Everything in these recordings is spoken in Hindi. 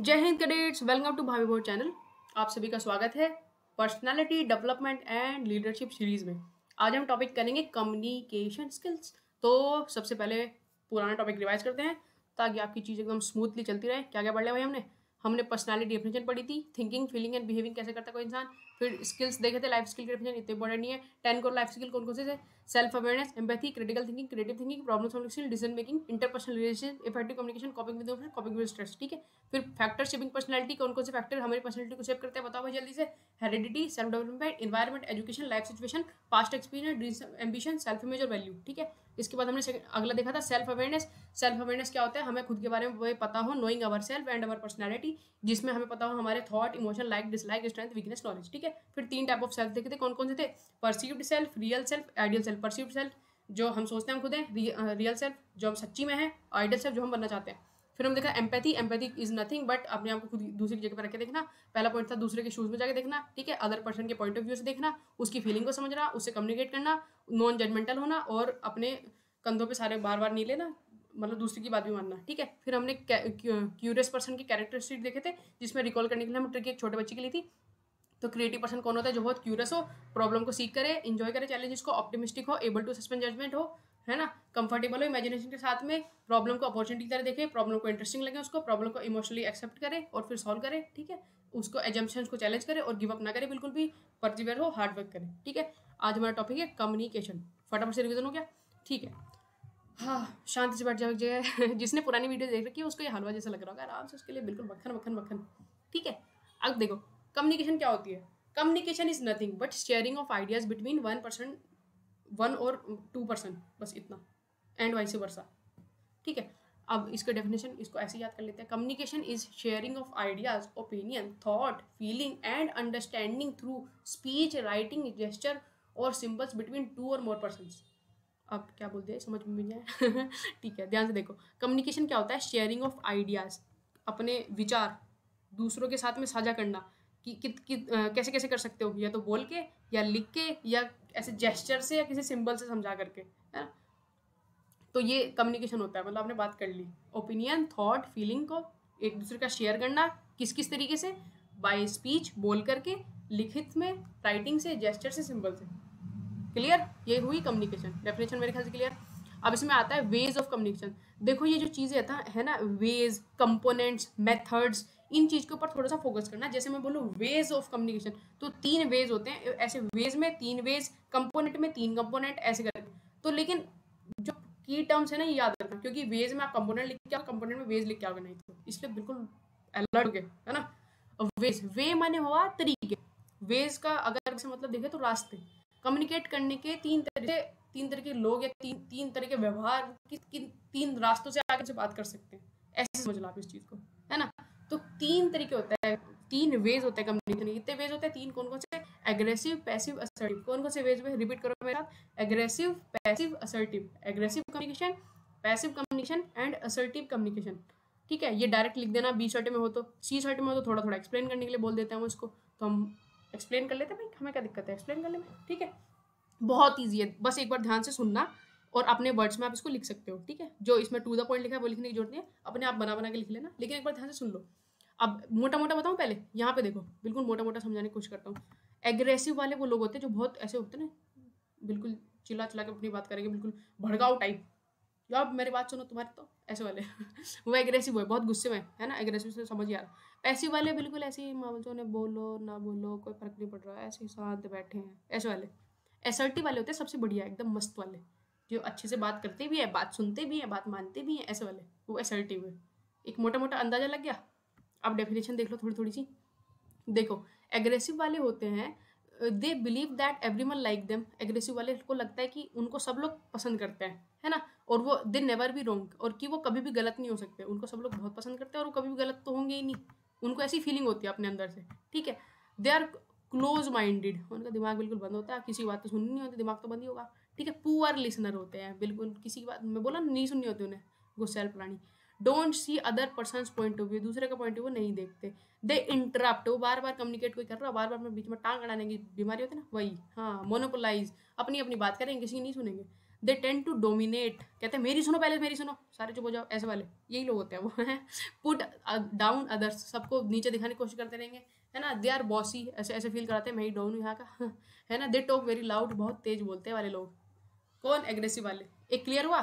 जय हिंद कैडेट्स, वेलकम टू भाभी बोर्ड चैनल। आप सभी का स्वागत है personality development and leadership series में। आज हम टॉपिक करेंगे कम्युनिकेशन स्किल्स। तो सबसे पहले पुराना टॉपिक रिवाइज करते हैं ताकि आपकी चीज़ एकदम स्मूथली चलती रहे। क्या क्या पढ़ लिया भाई हमने पर्सनालिटी डेफिनेशन पढ़ी थी, थिंकिंग फीलिंग एंड बिहेविंग कैसे करता कोई इंसान। फिर स्किल्स देखे थे, लाइफ स्किल के डेफिनेशन इतने इंपॉर्टेंट नहीं है। 10 कोर लाइफ स्किल कौन कौन से थे? Self awareness, empathy, critical thinking, creative thinking, problem solution, decision making, interpersonal relationship, effective communication, कॉपिंग with stress. ठीक है। फिर फैक्टर शेपिंग पर्सनालिटी, कौन कौन से फैक्टर हमारी पर्सनालिटी को शेप करते हैं बताओ भाई जल्दी से। Heredity, self development, environment, education, life situation, past experience, ambition, self image और वैल्यू। ठीक है। इसके बाद हमने अगला देखा था सेल्फ अवेयरनेस। सेल्फ अवेयरनेस क्या होता है? हमें खुद के बारे में पता हो, knowing our self and our personality, जिसमें हमें पता हो हमारे thought, emotion, like dislike, strength, weakness, knowledge. ठीक है। फिर 3 टाइप ऑफ सेल्फ देखे थे, कौन कौन से थे? Perceived self, real self, ideal self. Perceived self जो हम सोचते हैं हम खुद हैं, रियल सेल्फ जो हम सच्ची में है, आइडियल सेल्फ जो हम बनना चाहते हैं। फिर हम देखा empathy. Empathy is nothing but अपने आप को खुद दूसरी जगह पर रख के देखना। पहला पॉइंट था दूसरे के शूज में जाके देखना। ठीक है। अदर पर्सन के पॉइंट ऑफ व्यू से देखना, उसकी फीलिंग को समझना, उससे कम्युनिकेट करना, नॉन जजमेंटल होना और अपने कंधों पे सारे बार बार नहीं लेना, मतलब दूसरे की बात भी मानना। ठीक है। फिर हमने क्यूरियस पर्सन की कैरेक्टरिस्टिक देखे थे, जिसमें रिकॉल करने के लिए हम ट्रिक एक छोटे बच्चे की ली थी। तो क्रिएटिव पर्सन कौन होता है? जो बहुत क्यूरियस हो, प्रॉब्लम को सीख करे, इंजॉय करे चैलेंजेस को, ऑप्टिमिस्टिक हो, एबल टू सस्पेंड जजमेंट हो, है ना, कंफर्टेबल हो इमेजिनेशन के साथ में, प्रॉब्लम को अपॉर्चुनिटी की तरह देखे, प्रॉब्लम को इंटरेस्टिंग लगे उसको, प्रॉब्लम को इमोशनली एक्सेप्ट करे और फिर सॉल्व करे। ठीक है। उसको एजम्पशंस को चैलेंज करे और गिव अप ना करे, बिल्कुल भी परसिवियर हो, हार्ड वर्क करे। ठीक है। आज हमारा टॉपिक है कम्युनिकेशन। फटाफट से रिवीजन हो गया? ठीक है। हाँ, शांति से बैठ जाओ एक जगह। जिसने पुरानी वीडियो देख रखी है उसको ये हलवा जैसा लग रहा होगा, आराम से उसके लिए बिल्कुल मक्खन मक्खन मक्खन। ठीक है। अब देखो कम्युनिकेशन क्या होती है। Communication is nothing but sharing of ideas between one और 2%, बस इतना, एंड वाइस वर्सा। ठीक है। अब इसका डेफिनेशन इसको ऐसे याद कर लेते हैं। Communication is sharing of ideas, opinion, thought, feeling and understanding through speech, writing, gesture और सिंबल्स बिटवीन 2 और मोर पर्सन्स। अब क्या बोलते हैं समझ में नहीं आया। ठीक है, ध्यान से देखो। कम्युनिकेशन क्या होता है? शेयरिंग ऑफ आइडियाज, अपने विचार दूसरों के साथ में साझा करना कि कैसे कैसे कर सकते हो, या तो बोल के या लिख के या ऐसे जेस्चर से या किसी सिंबल से समझा करके, है ना। तो ये कम्युनिकेशन होता है, मतलब आपने बात कर ली। ओपिनियन, थॉट, फीलिंग को एक दूसरे का शेयर करना, किस किस तरीके से? बाय स्पीच, बोल करके, लिखित में, राइटिंग से, जेस्चर से, सिंबल से। क्लियर? ये हुई कम्युनिकेशन। डेफिनेशन मेरे ख्याल से क्लियर। अब इसमें आता है वेज ऑफ कम्युनिकेशन। देखो ये जो चीज़ें है ना, वेज, कंपोनेंट्स, मेथड्स, इन चीज़ के ऊपर थोड़ा सा फोकस करना। जैसे मैं बोलूँ वेज ऑफ कम्युनिकेशन, तो 3 वेज होते हैं। ऐसे वेज में 3 वेज, कंपोनेंट में 3 कंपोनेंट, ऐसे करके। तो लेकिन जो की टर्म्स है ना, ये याद रखना, क्योंकि वेज में आप कंपोनेंट लिख के आओ, कंपोनेंट में वेज लिख के आओगे नहीं, तो इसलिए बिल्कुल अलर्ट हो गए, है ना। वेज, वे माने हुआ तरीके। वेज का अगर से मतलब देखे तो रास्ते। कम्युनिकेट करने के 3 तरह के लोग या तीन तरह के व्यवहार की 3 रास्तों से आगे से बात कर सकते हैं, ऐसे समझ लो आप इस चीज को, है ना। तो 3 तरीके होता है, 3 वेज होते हैं कम्युनिकेशन। कितने वेज होते हैं? 3। कौन कौन से? Aggressive, passive, assertive. कौन कौन से वेज में? रिपीट करो मेरे साथ। Aggressive, passive, assertive. Aggressive communication, passive communication and assertive communication. ठीक है। ये डायरेक्ट लिख देना, बी सर्टे में हो तो, सी सर्टे में हो तो थोड़ा थोड़ा एक्सप्लेन करने के लिए बोल देते हैं इसको, तो हम एक्सप्लेन कर लेते हैं भाई, हमें क्या दिक्कत है एक्सप्लेन करने में। ठीक है। बहुत ईजी है, बस एक बार ध्यान से सुनना और अपने वर्ड्स में आप इसको लिख सकते हो। ठीक है। जो इसमें टू द पॉइंट लिखा है वो लिखने की जरूरत नहीं है, अपने आप बना बना के लिख लेना, लेकिन एक बार ध्यान से सुन लो। अब मोटा मोटा बताऊं पहले, यहाँ पे देखो, बिल्कुल मोटा मोटा समझाने की कोशिश करता हूँ। एग्रेसिव वाले वो लोग होते हैं जो बहुत ऐसे होते हैं ना, बिल्कुल चिल्ला चिल्ला के अपनी बात करेंगे, बिल्कुल भड़काऊ टाइप, यार मेरी बात सुनो तुम्हारी, तो ऐसे वाले। वो एग्रेसिव है, बहुत गुस्से में, है ना। एग्रेसिव से समझ आ रहा। पैसिव वाले बिल्कुल ऐसे ही, मामलों ने बोलो ना बोलो कोई फर्क नहीं पड़ रहा, ऐसे ही शांत बैठे हैं, ऐसे वाले। असर्टिव वाले होते हैं सबसे बढ़िया, एकदम मस्त वाले, जो अच्छे से बात करते भी है, बात सुनते भी है, बात मानते भी हैं, ऐसे वाले, वो असर्टिव है। एक मोटा मोटा अंदाजा लग गया। अब डेफिनेशन देख लो थोड़ी थोड़ी सी। देखो एग्रेसिव वाले होते हैं, they believe that everyone like them. Aggressive वाले को लगता है कि उनको सब लोग पसंद करते हैं, है ना। और वो दे नेवर बी रॉन्ग, और कि वो कभी भी गलत नहीं हो सकते, उनको सब लोग बहुत पसंद करते हैं और वो कभी भी गलत तो होंगे ही नहीं, उनको ऐसी फीलिंग होती है अपने अंदर से। ठीक है। दे आर क्लोज माइंडेड, उनका दिमाग बिल्कुल बंद होता है, किसी की बात तो सुननी नहीं होती, दिमाग तो बंद ही होगा। ठीक है। पुअर लिसनर होते हैं, बिल्कुल किसी की बात, मैं बोला नहीं सुननी होती उन्हें, गुस्सैल प्राणी। Don't see other person point of view, दूसरे का पॉइंट ऑफ व्यू नहीं देखते। दे इंटरप्ट, वो बार बार कम्युनिकेट कोई कर रहा है, बार बार बीच में टांग अड़ाने की बीमारी होती है ना, वही। हाँ, मोनोपोलाइज, अपनी अपनी बात करेंगे, किसी की नहीं सुनेंगे। दे टेंड टू डोमिनेट, कहते हैं मेरी सुनो पहले, मेरी सुनो, सारे चुप हो जाओ, ऐसे वाले यही लोग होते हैं वो हैं। पुट डाउन अदर्स, सबको नीचे दिखाने की कोशिश करते रहेंगे, है ना। दे आर बॉसी, ऐसे ऐसे फील कराते हैं मैं ही डाउन हूँ यहाँ का, है ना। दे टॉक वेरी लाउड, बहुत तेज बोलते हैं वाले लोग। कौन? एग्रेसिव वाले। एक क्लियर हुआ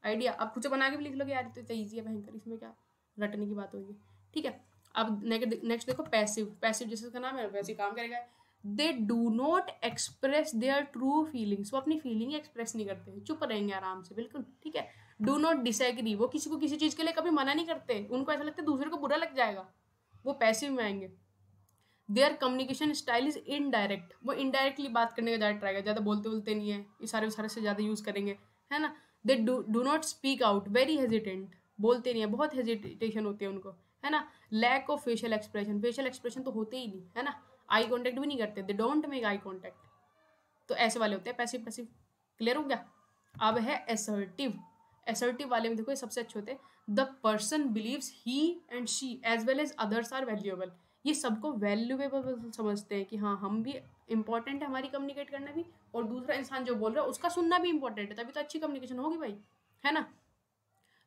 आइडिया? आप खुद से बना के भी लिख लोगे यार, तो ईजी है भयंकर, इसमें क्या रटने की बात होगी, ठीक है। अब नेक्स्ट देखो पैसिव। पैसिव जैसे उसका नाम है वैसे काम करेगा। They do not express their true feelings, वो अपनी फीलिंग एक्सप्रेस नहीं करते, चुप रहेंगे आराम से, बिल्कुल ठीक है। डू नॉट डिसएग्री, वो किसी को किसी चीज़ के लिए कभी मना नहीं करते, उनको ऐसा लगता है दूसरे को बुरा लग जाएगा, वो पैसिव में आएंगे। There communication style is indirect, वो इनडायरेक्टली बात करने का ज़्यादा ट्राई करेगा, ज़्यादा बोलते बोलते नहीं है, इशारे से ज़्यादा यूज़ करेंगे, है ना। They do not speak out, very hesitant, बोलते नहीं है, बहुत हेजिटेशन होती है उनको, है ना। Lack of facial expression, facial expression तो होते ही नहीं, है ना। आई कॉन्टैक्ट भी नहीं करते, they don't make eye contact, तो ऐसे वाले होते हैं पैसिव। पैसिव क्लियर हो गया। अब है असर्टिव। असर्टिव वाले में देखो ये सबसे अच्छे होते हैं। The person believes he and she as well as others are valuable, ये सबको वैल्यूएबल समझते हैं कि हाँ हम भी इंपॉर्टेंट है, हमारी कम्युनिकेट करना भी, और दूसरा इंसान जो बोल रहा है उसका सुनना भी इंपॉर्टेंट है, तभी तो अच्छी कम्युनिकेशन होगी भाई, है ना।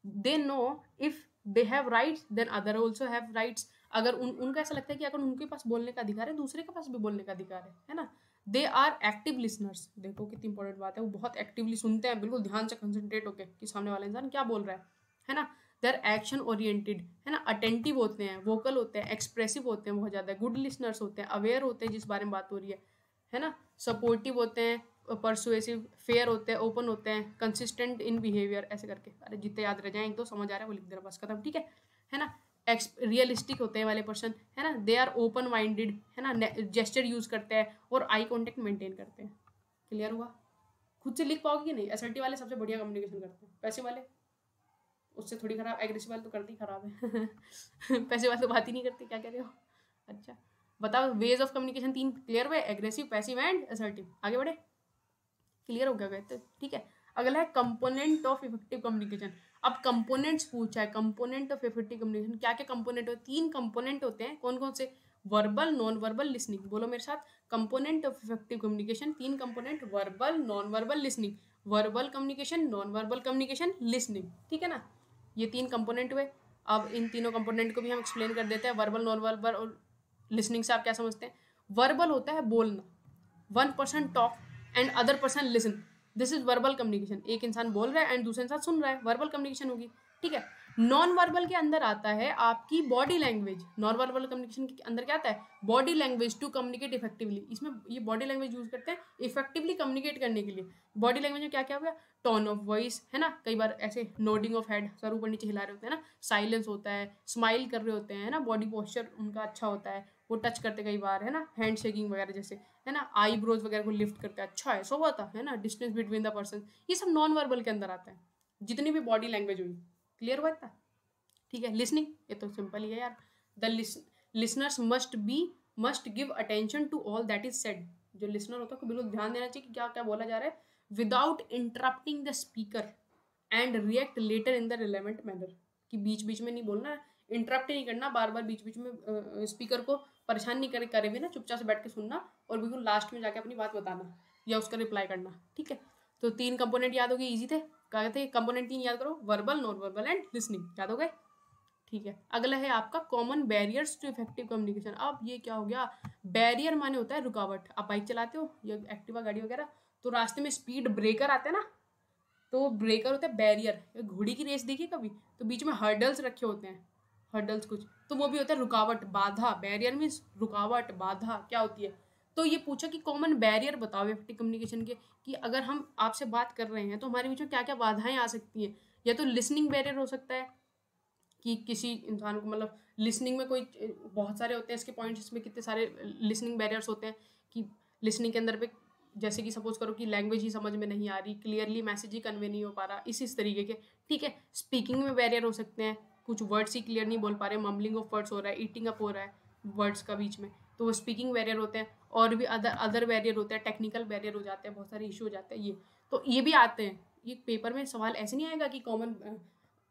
They know if they have rights then other also have rights, अगर उनको ऐसा लगता है कि अगर उनके पास बोलने का अधिकार है, दूसरे के पास भी बोलने का अधिकार है ना। दे आर एक्टिव लिसनर्स, देखो कितनी इंपॉर्टेंट बात है, वो बहुत एक्टिवली सुनते हैं, बिल्कुल ध्यान से कंसंट्रेट होकर कि सामने वाला इंसान क्या बोल रहा है ना। दे आर एक्शन ओरिएंटेड, है ना, अटेंटिव होते हैं, वोकल होते हैं, एक्सप्रेसिव होते हैं बहुत ज़्यादा, गुड लिसनर्स होते हैं, अवेयर होते हैं जिस बारे में बात हो रही है ना। सपोर्टिव होते हैं, परसुएसिव, फेयर होते हैं, ओपन होते हैं, कंसिस्टेंट इन बिहेवियर, ऐसे करके, अरे जितने याद रह जाए, एक तो समझ आ रहा है वो लिख देना बस, खत्म, ठीक है ना। रियलिस्टिक होते हैं वाले पर्सन, है ना। दे आर ओपन माइंडेड, है ना, जेस्चर यूज करते हैं और आई कॉन्टेक्ट मेंटेन करते हैं। क्लियर हुआ? खुद से लिख पाओगे कि नहीं? असर्टिव वाले सबसे बढ़िया कम्युनिकेशन करते हैं, पैसे वाले उससे थोड़ी खराब, एग्रेसिव वाले तो करते ही खराब है। पैसे वाले तो बात ही नहीं करते, क्या कह रहे हो? अच्छा बताओ, वेज ऑफ कम्युनिकेशन 3 क्लियर हुए, एग्रेसिव, पैसिव एंड असर्टिव। आगे बढ़े, क्लियर हो गया तो ठीक है। अगला है कंपोनेंट ऑफ इफेक्टिव कम्युनिकेशन। अब कंपोनेंट्स पूछा है, कंपोनेंट ऑफ इफेक्टिव कम्युनिकेशन, क्या क्या कंपोनेंट होते हैं? 3 कंपोनेंट होते हैं, कौन कौन से? Verbal, non verbal, listening. बोलो मेरे साथ, component of effective communication 3 component, verbal, non verbal, listening. Verbal communication, non verbal communication, listening, ठीक है ना। ये 3 कंपोनेंट हुए। अब इन तीनों कंपोनेंट को भी हम एक्सप्लेन कर देते हैं, वर्बल, नॉन वर्बल और लिसनिंग से आप क्या समझते हैं। वर्बल होता है बोलना, 1 person talk and other person listen, this is verbal communication. एक इंसान बोल रहा है एंड दूसरा इंसान सुन रहा है, वर्बल कम्युनिकेशन होगी, ठीक है। नॉन वर्बल के अंदर आता है आपकी body language. Non verbal communication के अंदर क्या आता है? Body language to communicate effectively. इसमें ये बॉडी लैंग्वेज यूज करते हैं इफेक्टिवली कम्युनिकेट करने के लिए। बॉडी लैंग्वेज में क्या क्या हुआ? टोन ऑफ वॉइस, है ना, कई बार ऐसे नोडिंग ऑफ हेड, सर ऊपर नीचे हिला रहे होते हैं ना, साइलेंस होता है, स्माइल कर रहे होते हैं, है ना, बॉडी पोस्चर उनका अच्छा होता है, वो टच करते कई बार, है ना, हैंड शेकिंग वगैरह जैसे, है ना, आईब्रोज वगैरह को लिफ्ट करके, अच्छा है, सब आता है ना, डिस्टेंस बिटवीन द पर्सन, ये सब नॉन वर्बल के अंदर आता है, जितनी भी बॉडी लैंग्वेज हुई। क्लियर हुआ था? ठीक है। लिसनिंग, ये तो सिंपल ही है यार। The listeners must give attention to all that is said. जो लिसनर होता है उसको बिल्कुल ध्यान देना चाहिए कि क्या क्या बोला जा रहा है, without interrupting the speaker and react later in the relevant manner. कि बीच बीच में नहीं बोलना, इंटरप्ट नहीं करना, बार बार बीच बीच में स्पीकर को परेशान नहीं करे भी ना, चुपचाप से बैठ के सुनना और बिल्कुल लास्ट में जाके अपनी बात बताना या उसका रिप्लाई करना, ठीक है। तो 3 कंपोनेंट याद हो गए, ईजी थे। क्या थे कंपोनेंट? 3 याद करो, verbal, non verbal and listening. याद हो गए? ठीक है। अगला है आपका common barriers to effective communication. अब ये क्या हो गया? बैरियर माने होता है रुकावट। आप बाइक चलाते हो या एक्टिवा गाड़ी वगैरह, तो रास्ते में स्पीड ब्रेकर आते हैं ना, तो ब्रेकर होता है बैरियर। घोड़ी की रेस देखी कभी? तो बीच में हर्डल्स रखे होते हैं, हर्डल्स कुछ, तो वो भी होता है रुकावट, बाधा। बैरियर मीन्स रुकावट, बाधा क्या होती है। तो ये पूछा कि कॉमन बैरियर बताओ इफेक्टिव कम्युनिकेशन के, कि अगर हम आपसे बात कर रहे हैं तो हमारे बीच में क्या क्या बाधाएं आ सकती हैं। या तो लिसनिंग बैरियर हो सकता है कि किसी इंसान को, मतलब लिसनिंग में कोई बहुत सारे होते हैं इसके पॉइंट्स, इसमें कितने सारे लिसनिंग बैरियर्स होते हैं कि लिसनिंग के अंदर पे, जैसे कि सपोज करो कि लैंग्वेज ही समझ में नहीं आ रही, क्लियरली मैसेज ही कन्वे नहीं हो पा रहा, इस तरीके के, ठीक है। स्पीकिंग में बैरियर हो सकते हैं, कुछ वर्ड्स ही क्लियर नहीं बोल पा रहे, मम्बलिंग ऑफ वर्ड्स हो रहा है, ईटिंग अप हो रहा है वर्ड्स का बीच में, तो वो स्पीकिंग बैरियर होते हैं। और भी अदर बैरियर होते हैं, टेक्निकल बैरियर हो जाते हैं, बहुत सारे इशू हो जाते हैं ये, तो ये भी आते हैं। ये पेपर में सवाल ऐसे नहीं आएगा कि common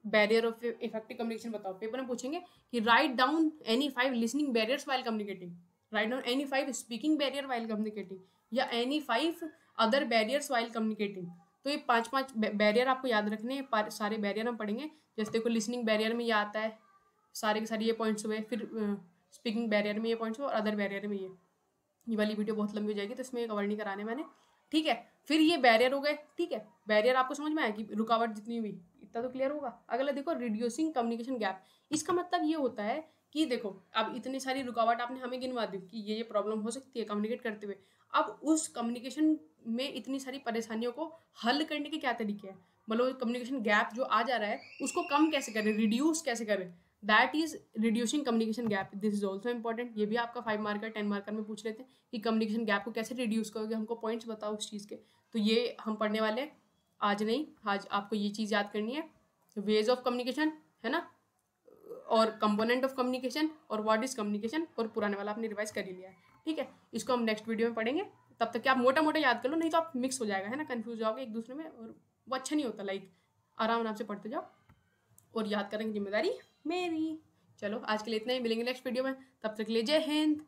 barrier of effective communication बताओ। पेपर में पूछेंगे कि write down any 5 listening barriers while communicating, write down any 5 speaking barrier while communicating, या any 5 other barriers while communicating. तो ये 5 बैरियर आपको याद रखने हैं, सारे बैरियर हम पढ़ेंगे। जैसे देखो लिसनिंग बैरियर में ये आता है, सारे के सारे ये पॉइंट्स हुए, फिर स्पीकिंग बैरियर में ये पॉइंट्स हुए और अदर बैरियर में ये वाली वीडियो बहुत लंबी हो जाएगी तो इसमें कवर नहीं कराने मैंने, ठीक है। फिर ये बैरियर हो गए, ठीक है। बैरियर आपको समझ में आया कि रुकावट जितनी हुई, इतना तो क्लियर होगा। अगला देखो रिड्यूसिंग कम्युनिकेशन गैप। इसका मतलब ये होता है कि देखो अब इतनी सारी रुकावट आपने हमें गिनवा दी कि ये प्रॉब्लम हो सकती है कम्युनिकेट करते हुए। अब उस कम्युनिकेशन में इतनी सारी परेशानियों को हल करने के क्या तरीके हैं, मतलब कम्युनिकेशन गैप जो आ जा रहा है उसको कम कैसे करें, रिड्यूस कैसे करें, that is reducing communication gap. This is also important. ये भी आपका 5 मार्कर 10 मार्कर में पूछ लेते हैं कि कम्युनिकेशन गैप को कैसे रिड्यूस करोगे, हमको पॉइंट्स बताओ उस चीज़ के। तो ये हम पढ़ने वाले हैं आज नहीं, आज आपको ये चीज़ याद करनी है, वेज ऑफ कम्युनिकेशन है ना, और कंपोनेंट ऑफ कम्युनिकेशन और व्हाट इज कम्युनिकेशन, और पुराने वाला आपने रिवाइज कर ही लिया है, ठीक है। इसको हम नेक्स्ट वीडियो में पढ़ेंगे। तब तक कि आप मोटा मोटा याद कर लो, नहीं तो आप मिक्स हो जाएगा है ना, कंफ्यूज जाओगे एक दूसरे में और वो अच्छा नहीं होता। लाइक आराम से पढ़ते जाओ और याद करने की जिम्मेदारी मेरी। चलो आज के लिए इतना ही, मिलेंगे नेक्स्ट वीडियो में, तब तक के लिए जय हिंद।